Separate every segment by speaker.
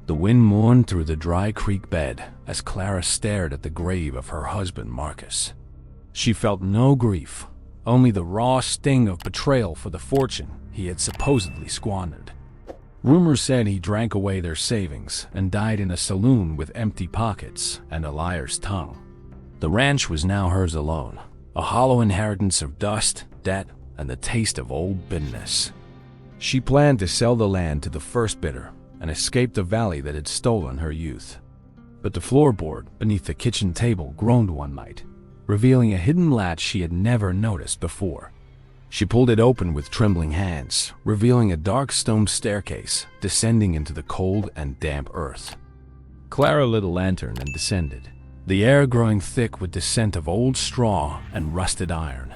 Speaker 1: The wind mourned through the dry creek bed as Clara stared at the grave of her husband Marcus. She felt no grief, only the raw sting of betrayal for the fortune he had supposedly squandered. Rumors said he drank away their savings and died in a saloon with empty pockets and a liar's tongue. The ranch was now hers alone, a hollow inheritance of dust, debt, and the taste of old bitterness. She planned to sell the land to the first bidder and escape the valley that had stolen her youth. But the floorboard beneath the kitchen table groaned one night, revealing a hidden latch she had never noticed before. She pulled it open with trembling hands, revealing a dark stone staircase descending into the cold and damp earth. Clara lit a lantern and descended, the air growing thick with the scent of old straw and rusted iron.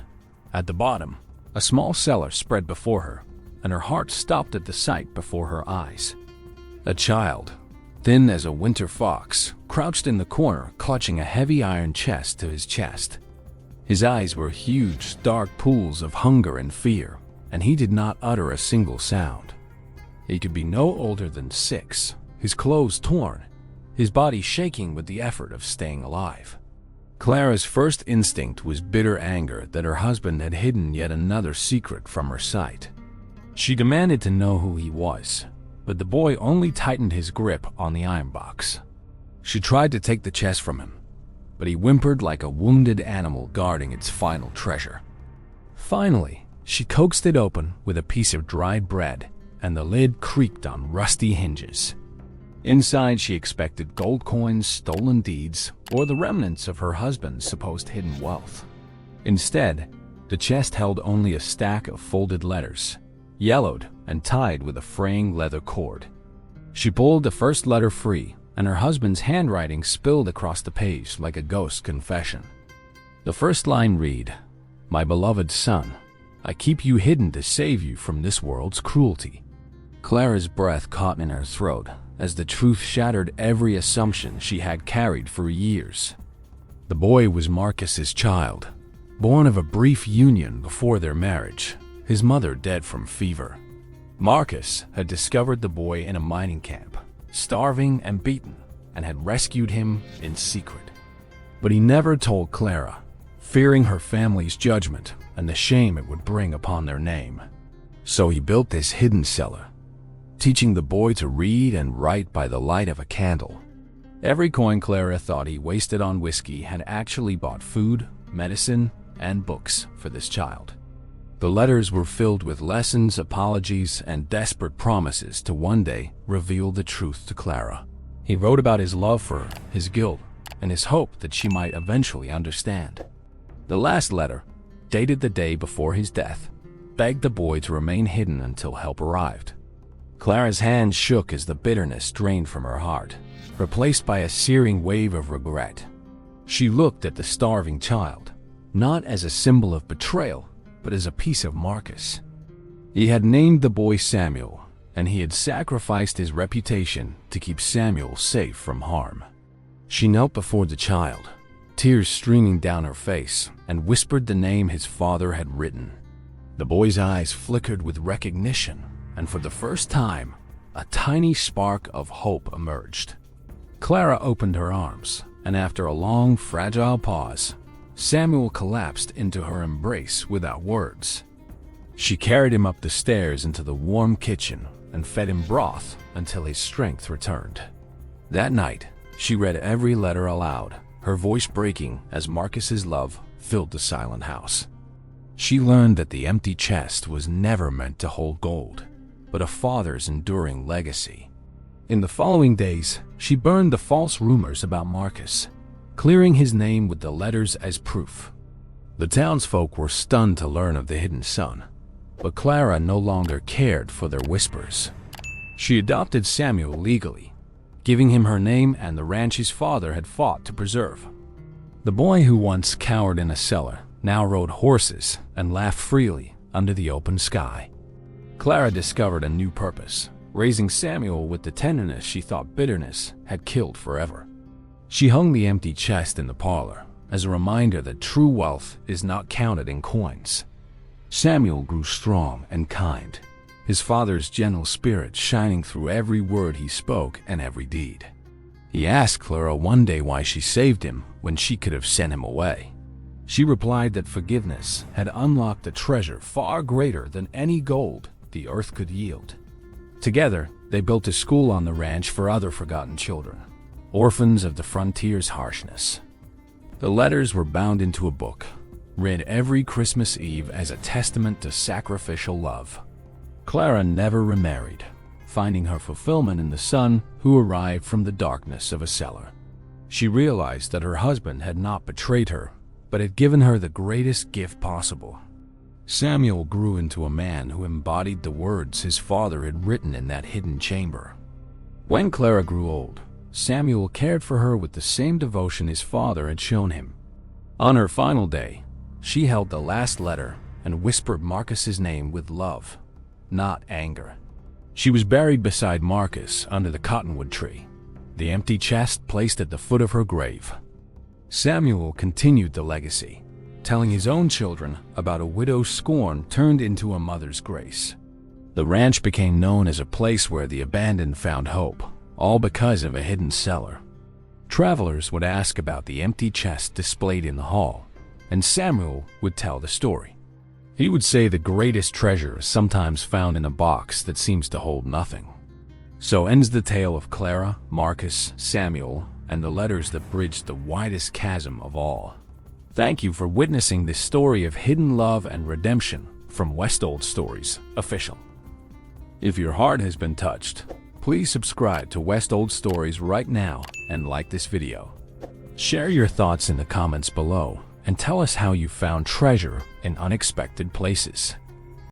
Speaker 1: At the bottom, a small cellar spread before her, and her heart stopped at the sight before her eyes. A child, thin as a winter fox, crouched in the corner, clutching a heavy iron chest to his chest. His eyes were huge, dark pools of hunger and fear, and he did not utter a single sound. He could be no older than 6, his clothes torn, his body shaking with the effort of staying alive. Clara's first instinct was bitter anger that her husband had hidden yet another secret from her sight. She demanded to know who he was, but the boy only tightened his grip on the iron box. She tried to take the chest from him, but he whimpered like a wounded animal guarding its final treasure. Finally, she coaxed it open with a piece of dried bread, and the lid creaked on rusty hinges. Inside, she expected gold coins, stolen deeds, or the remnants of her husband's supposed hidden wealth. Instead, the chest held only a stack of folded letters, yellowed and tied with a fraying leather cord. She pulled the first letter free, and her husband's handwriting spilled across the page like a ghost confession. The first line read, "My beloved son, I keep you hidden to save you from this world's cruelty." Clara's breath caught in her throat as the truth shattered every assumption she had carried for years. The boy was Marcus's child, born of a brief union before their marriage, his mother dead from fever. Marcus had discovered the boy in a mining camp, starving and beaten, and had rescued him in secret. But he never told Clara, fearing her family's judgment and the shame it would bring upon their name. So he built this hidden cellar, teaching the boy to read and write by the light of a candle. Every coin Clara thought he wasted on whiskey had actually bought food, medicine, and books for this child. The letters were filled with lessons, apologies, and desperate promises to one day reveal the truth to Clara. He wrote about his love for her, his guilt, and his hope that she might eventually understand. The last letter, dated the day before his death, begged the boy to remain hidden until help arrived. Clara's hands shook as the bitterness drained from her heart, replaced by a searing wave of regret. She looked at the starving child, not as a symbol of betrayal, but as a piece of Marcus. He had named the boy Samuel, and he had sacrificed his reputation to keep Samuel safe from harm. She knelt before the child, tears streaming down her face, and whispered the name his father had written. The boy's eyes flickered with recognition, and for the first time, a tiny spark of hope emerged. Clara opened her arms, and after a long, fragile pause, Samuel collapsed into her embrace without words. She carried him up the stairs into the warm kitchen and fed him broth until his strength returned. That night, she read every letter aloud, her voice breaking as Marcus's love filled the silent house. She learned that the empty chest was never meant to hold gold, but a father's enduring legacy. In the following days, she burned the false rumors about Marcus, clearing his name with the letters as proof. The townsfolk were stunned to learn of the hidden son, but Clara no longer cared for their whispers. She adopted Samuel legally, giving him her name and the ranch his father had fought to preserve. The boy who once cowered in a cellar now rode horses and laughed freely under the open sky. Clara discovered a new purpose, raising Samuel with the tenderness she thought bitterness had killed forever. She hung the empty chest in the parlor as a reminder that true wealth is not counted in coins. Samuel grew strong and kind, his father's gentle spirit shining through every word he spoke and every deed. He asked Clara one day why she saved him when she could have sent him away. She replied that forgiveness had unlocked a treasure far greater than any gold the earth could yield. Together, they built a school on the ranch for other forgotten children, orphans of the frontier's harshness. The letters were bound into a book, read every Christmas Eve as a testament to sacrificial love. Clara never remarried, finding her fulfillment in the son who arrived from the darkness of a cellar. She realized that her husband had not betrayed her, but had given her the greatest gift possible. Samuel grew into a man who embodied the words his father had written in that hidden chamber. When Clara grew old, Samuel cared for her with the same devotion his father had shown him. On her final day, she held the last letter and whispered Marcus's name with love, not anger. She was buried beside Marcus under the cottonwood tree, the empty chest placed at the foot of her grave. Samuel continued the legacy, telling his own children about a widow's scorn turned into a mother's grace. The ranch became known as a place where the abandoned found hope, all because of a hidden cellar. Travelers would ask about the empty chest displayed in the hall, and Samuel would tell the story. He would say the greatest treasure is sometimes found in a box that seems to hold nothing. So ends the tale of Clara, Marcus, Samuel, and the letters that bridged the widest chasm of all. Thank you for witnessing this story of hidden love and redemption from West Old Stories Official. If your heart has been touched, please subscribe to West Old Stories right now and like this video. Share your thoughts in the comments below and tell us how you found treasure in unexpected places.